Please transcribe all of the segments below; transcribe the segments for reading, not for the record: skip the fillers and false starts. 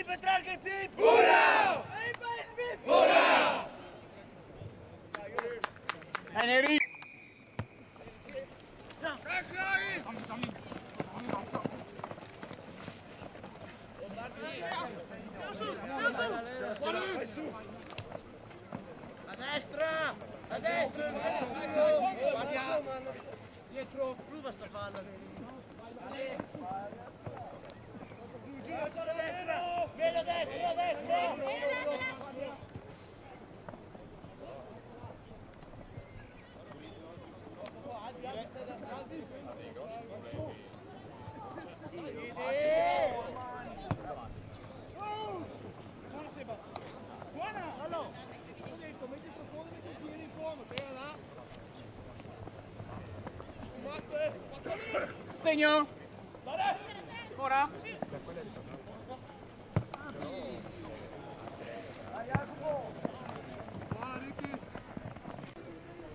Petrarca in piedi! Ora! Ora! Neri! A destra! A destra! Dietro! Ruba sta palla! Vieni a destra, a destra! Stegno! Ora!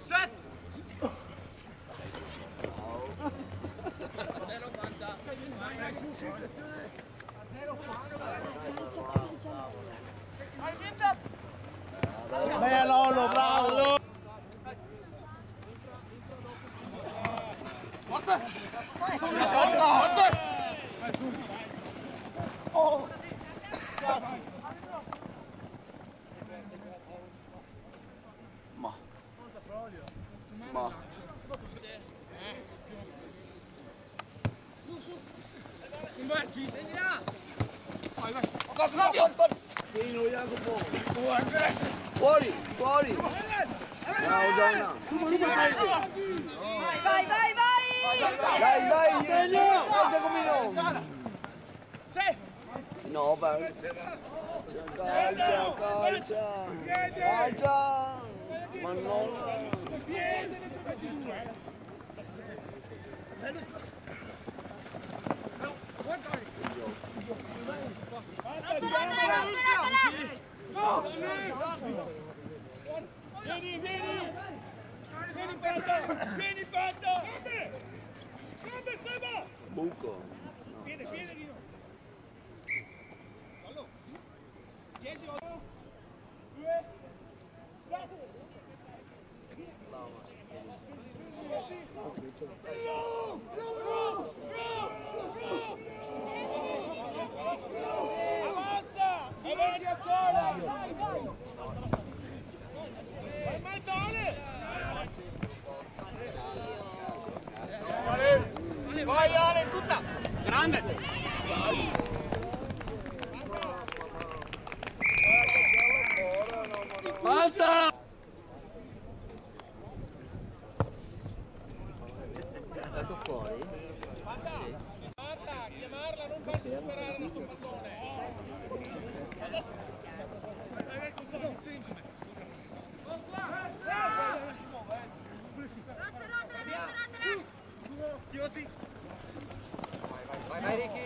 Set! Bello, bravo! Oh! Ma. Fuori, fuori. Bravo Gianna. Vai, vai, vai! Dai, dai, Giacomino. No, vai. Calcia, calcia. Calcia. Ma non... Vieni, vieni! Vieni Panta! Vieni Panta! Samba, Samba! Buco. Piede, piede Rino! Fallo! 10, 8, 2, 4! Avanza! Avanti ancora! Vai Maitone! Vai Ale, tutta! Grande! Falta! Fuori? Marta, chiamarla, non farsi superare da sto pallone! Vai Ricky!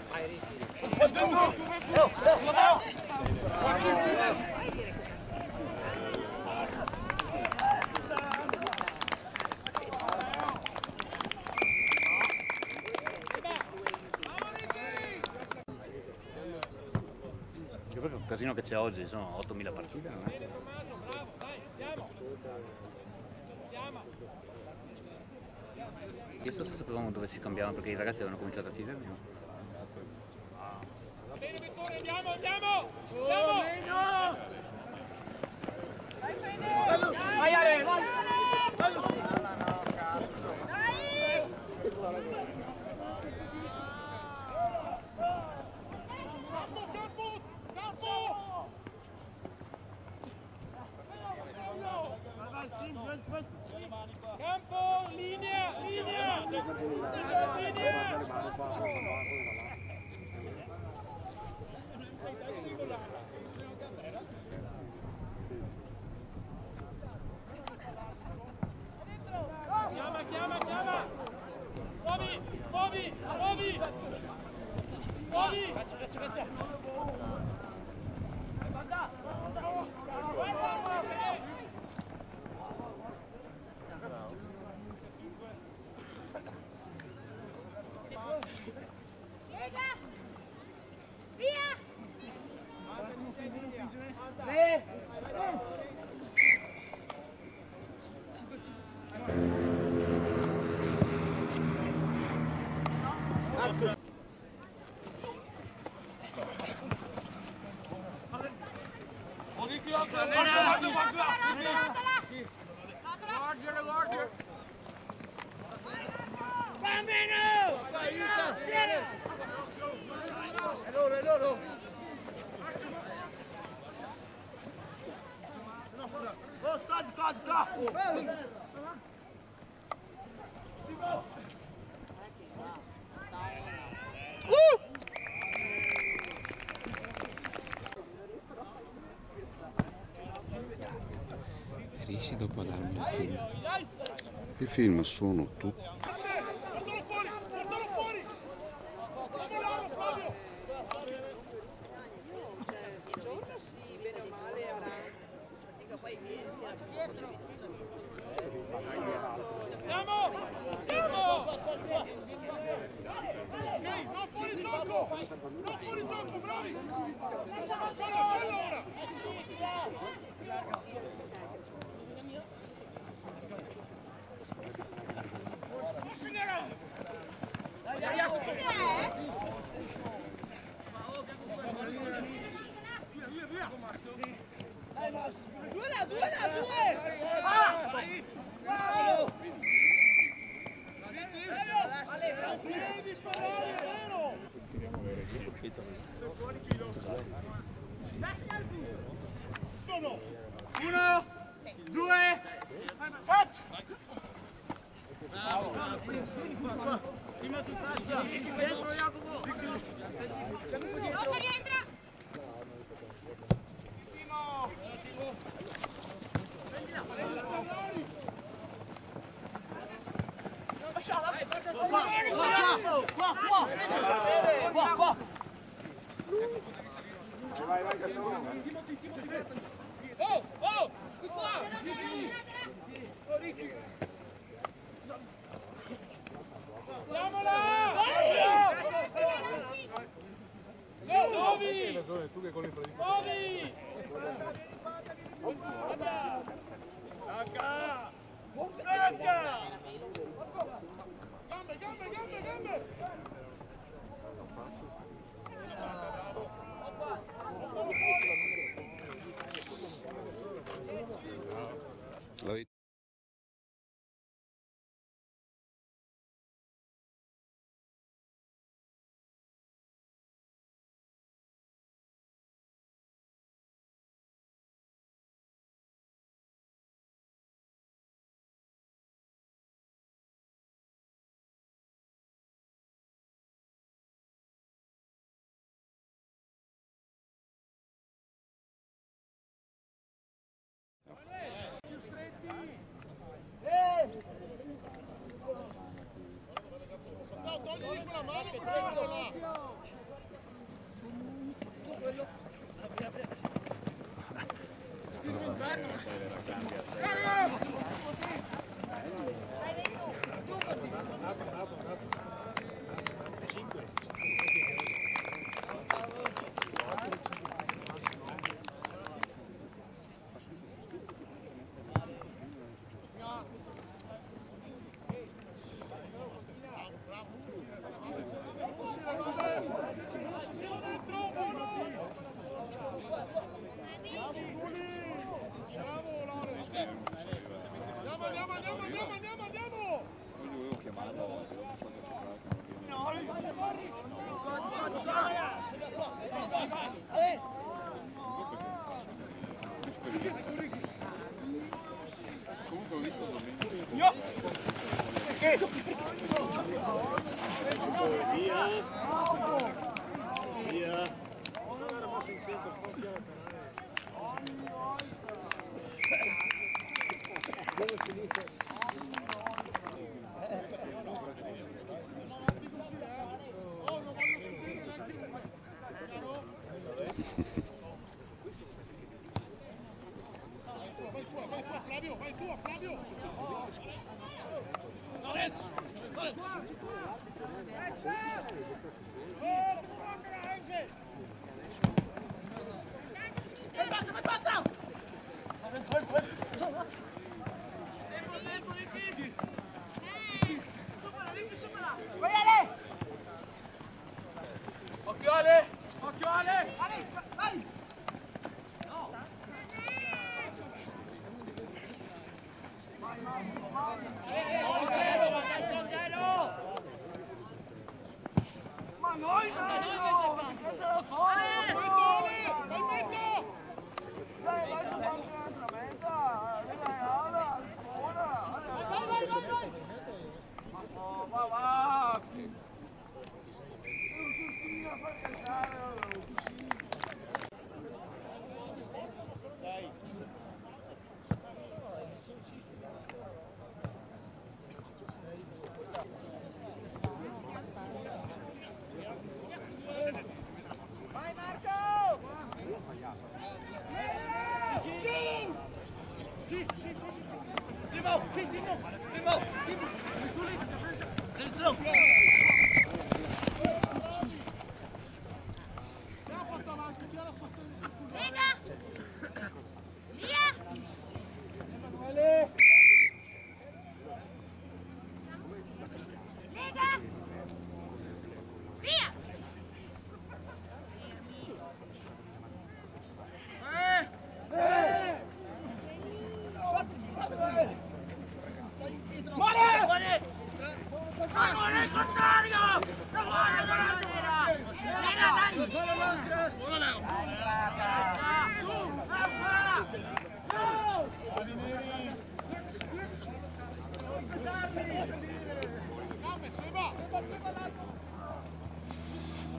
Vai Ricky! Io proprio il casino che c'è oggi, sono 8.000 partite, non è? Bravo, dai, andiamo! Io se sapevamo dove si cambiavano perché i ragazzi avevano cominciato a chiedermi. Va bene Vittorio, andiamo, andiamo! Andiamo! Vai Fede! Vai Ale, vai! Campo, linea, linea! Linea! Chiama, chiama, chiama! Muovi, muovi, muovi! Muovi! Caccia, caccia, caccia! Riesci dopo a darmi il film? I film sono tutti. Uno, due, fatto! Prima tu faccia! Dentro Jacopo! Rosso rientra! Qua! Oh! Qui qua! Andiamola! Muovi! Muovi! Attacca! Gambe! Togli quella mano che prendono là! Andiamo! Ale! Occhio Ale! Vai! Ma noi no! Non ce la fai! Dai, vai, c'è una mezza! Vai! Ma va! Non si stia a far cacciare! Dai! Vai Marco!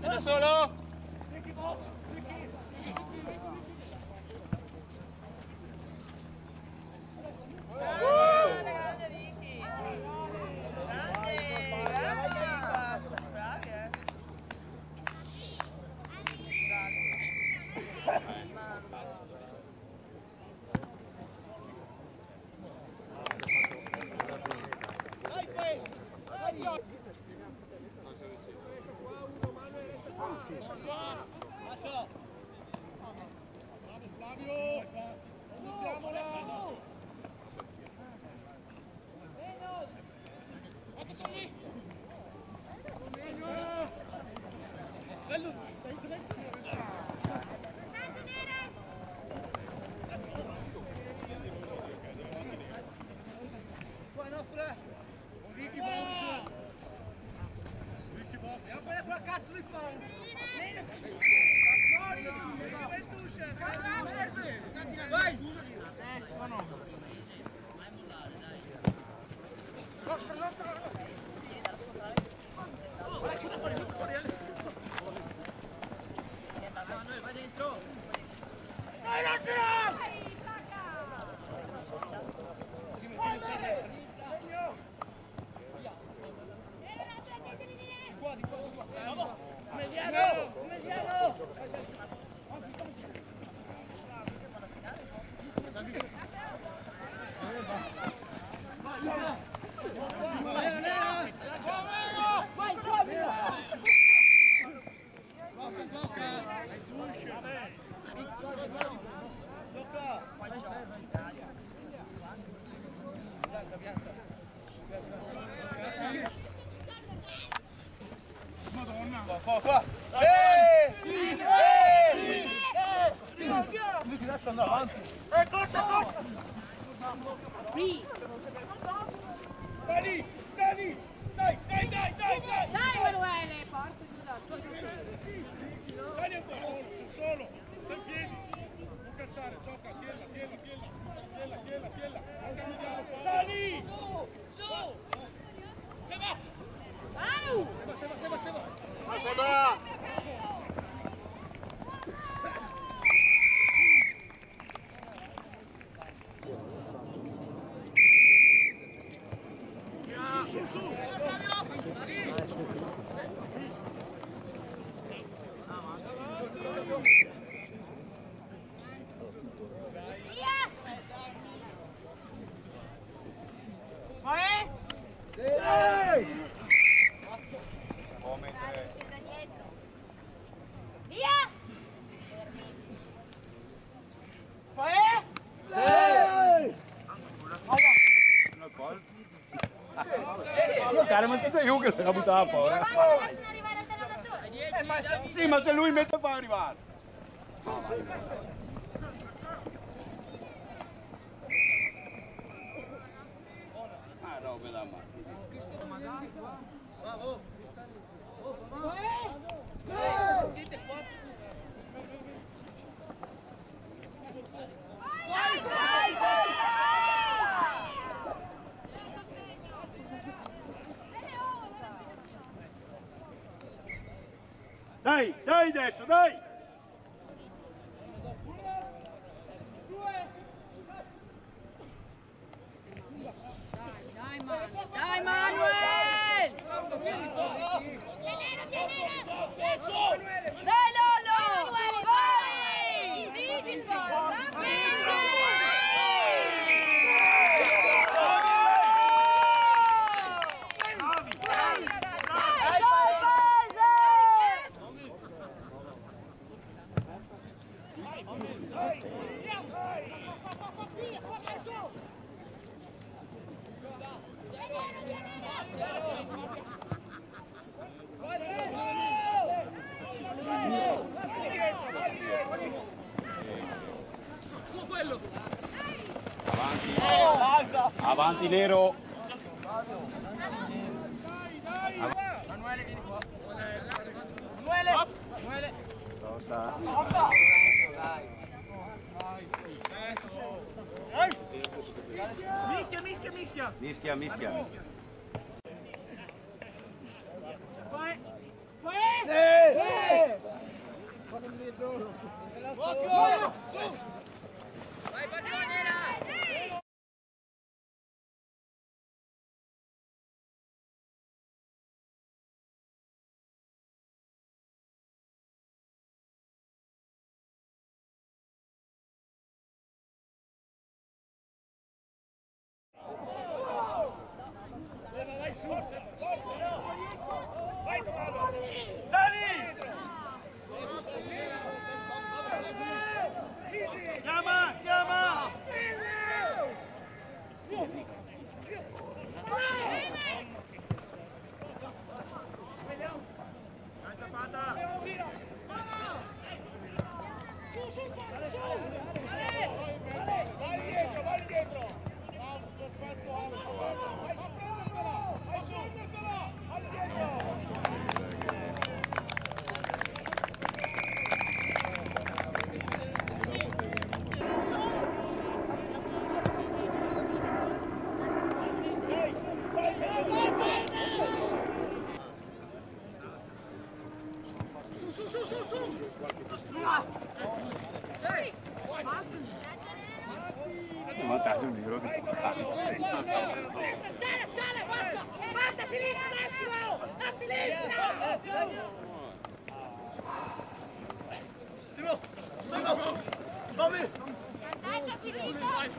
Da solo! Ma tu sei Jugel, la buttava fuori. Possono arrivare al terreno da solo. Sì, ma se lui mette fa arrivare. Ah, no, me la mano. Dai, dai adesso, dai! Dai Manuel! Dai Lolo! Vai! Spingi! Avanti Nero! Manuele, vieni qua. Manuele! Tosta! Mischia! Mischia, mischia! Vai! Vai Padronera! Chiama, chiama! Scala, basta! Basta, a sinistra, Massimo! A sinistra! Andate, finito! Vai!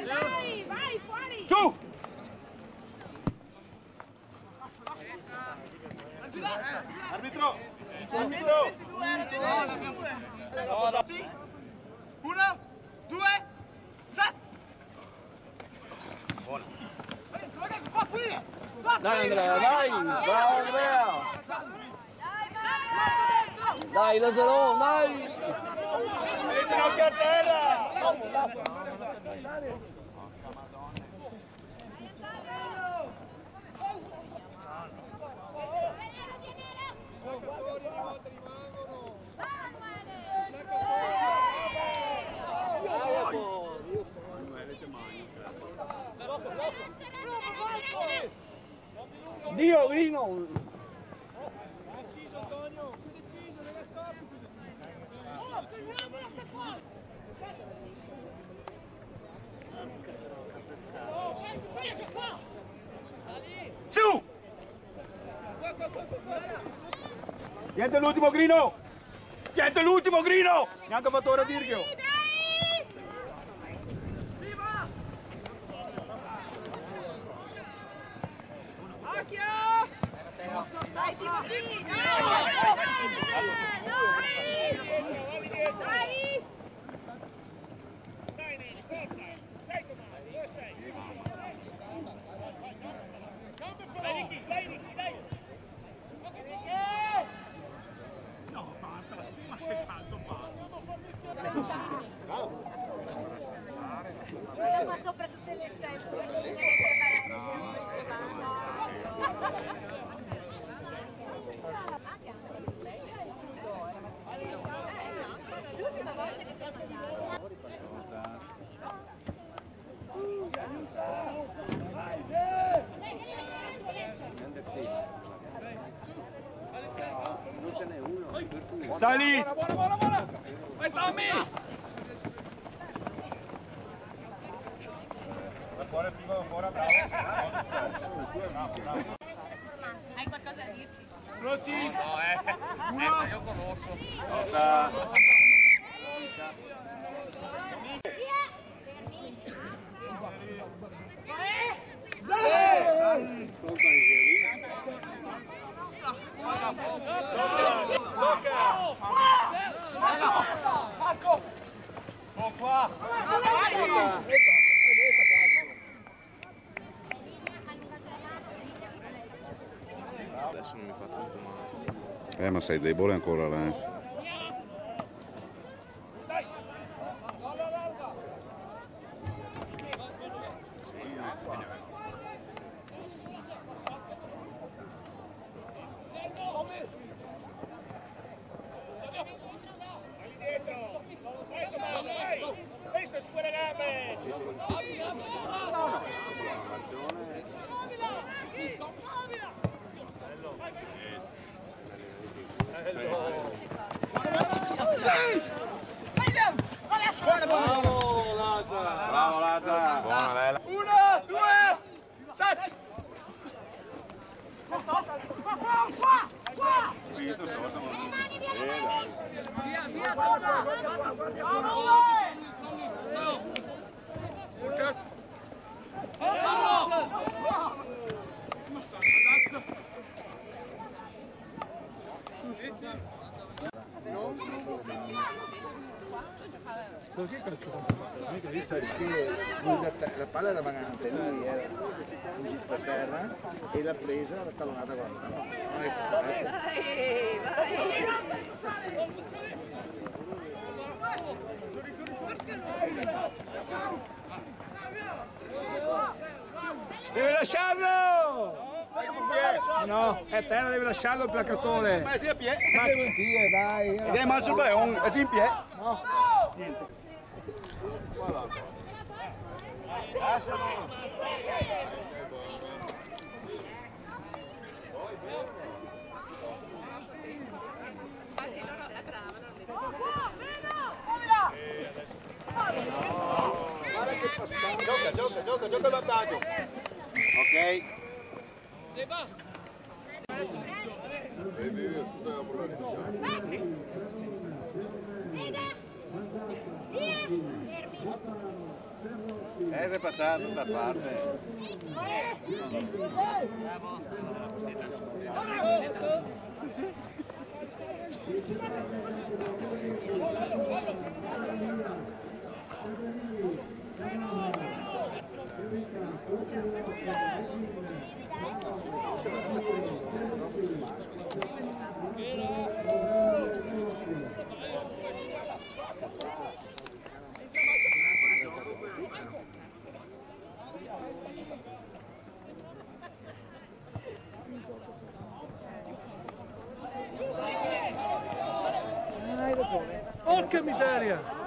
Dai, vai fuori! Su! Arbitro! Arbitro! 1, 2, 7! Buona! Dai Andrea, dai! Bravo Andrea! Dai Lazzaro, dai! Le ginocchia a terra! Dio vino! Su! Niente l'ultimo Grino! Niente l'ultimo Grino! Neanche fattore Dirghio! Dai Timothy, dai! Ma sopra tutte le feste. Sali! Buona! Vai Tommy! Fuori prima, fuori, bravo. Hai qualcosa da dirci? Pronti? No, io conosco. Adesso non mi fa tanto male. Ma sei debole ancora là. Questa su quelle gambe! Bravo Lazza! Buona Lela! 1, 2, 7! Perché calcio? La palla era vagante, lui era in giro per terra e l'ha presa, l'ha tallonata con la mano. Deve lasciarlo! No, è terra, deve lasciarlo il placatore. Ma sia piede. Ma in piede, dai. Dai, ma sul leone, è in piede. No. Niente. Infatti loro è brava, non mi Gioca il vantaggio. Ok. È passato da parte. Porca miseria!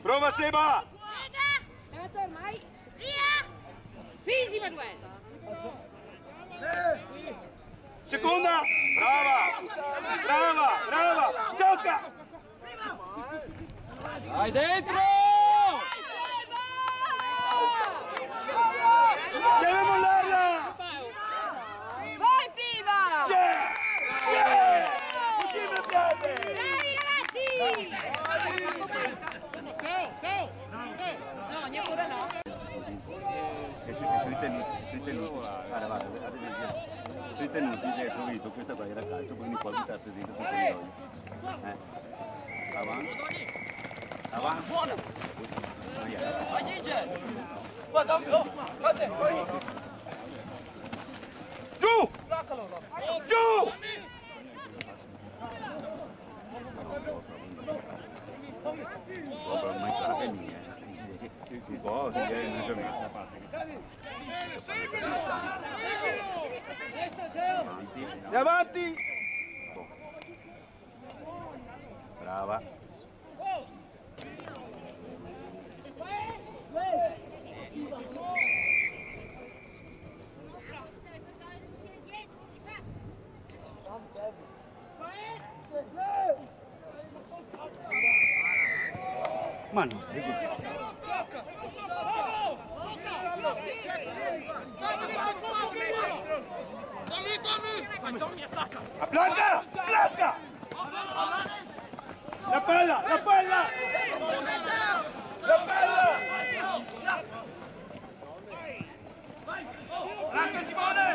Prova Seba! Ormai. Via! Fisi Manuel! Seconda! Brava! Gioca! Vai dentro! Deve mollarla! Vai Piva! Yeah! Così mi piace! Bravi ragazzi! No, neppure no. E sui tenuti, guarda, sui tenuti che hai subito, questa qua era calcio, quindi poi mi state dentro sul corridoio. Avanti. Buono! Vai Gigi! Guarda, Giù! Giù! Proprio mai fare mia. Si può, si è in giornata. Avanti! Brava! Ma non sei così. Applauda! Applauda! La palla! La palla! La palla! Arranca Simone!